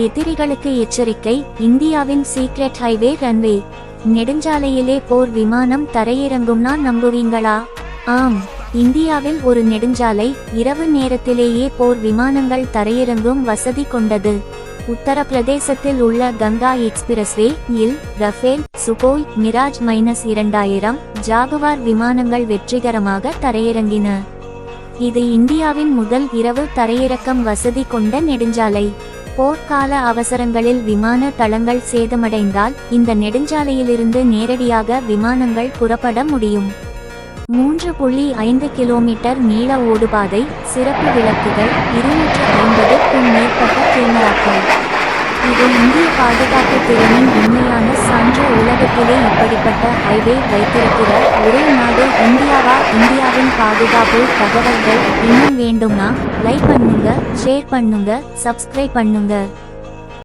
எதிரிகளுக்கு எச்சரிக்கை. இந்தியாவின் சீக்ரெட் ஹைவே ரன்வே. நெடுஞ்சாலையிலே போர் விமானம் தரையிறங்கும்னா நம்புவீங்களா? ஆம், இந்தியாவில் ஒரு நெடுஞ்சாலை இரவு நேரத்திலேயே போர் விமானங்கள் தரையிறங்கும் வசதி கொண்டது. உத்தரப்பிரதேசத்தில் உள்ள கங்கா எக்ஸ்பிரஸ்வே இல் ரஃபேல், சுகோய், மிராஜ் -2000 ஜாகுவார் விமானங்கள் வெற்றிகரமாக தரையிறங்கின. இது இந்தியாவின் முதல் இரவு தரையிறக்கம் வசதி கொண்ட நெடுஞ்சாலை. போர்க்கால அவசரங்களில் விமான தளங்கள் சேதமடைந்தால் இந்த நெடுஞ்சாலையிலிருந்து நேரடியாக விமானங்கள் புறப்பட முடியும். 3.5 கிலோமீட்டர் நீள ஓடுபாதை, சிறப்பு விளக்குகள், 250க்கும் மேற்பட்ட கேமராக்கள். இது இந்திய பாதுகாப்பு திறனின் உண்மையான சான்று. உலகத்திலே இப்படிப்பட்ட ஹைவே வைத்திருக்கிற ஒரே நாடு இந்தியாவா? இந்தியாவின் பாதுகாப்பு தகவல்கள் இன்னும் வேண்டும்னா லைக் பண்ணுங்க, ஷேர் பண்ணுங்க, சப்ஸ்கிரைப் பண்ணுங்க.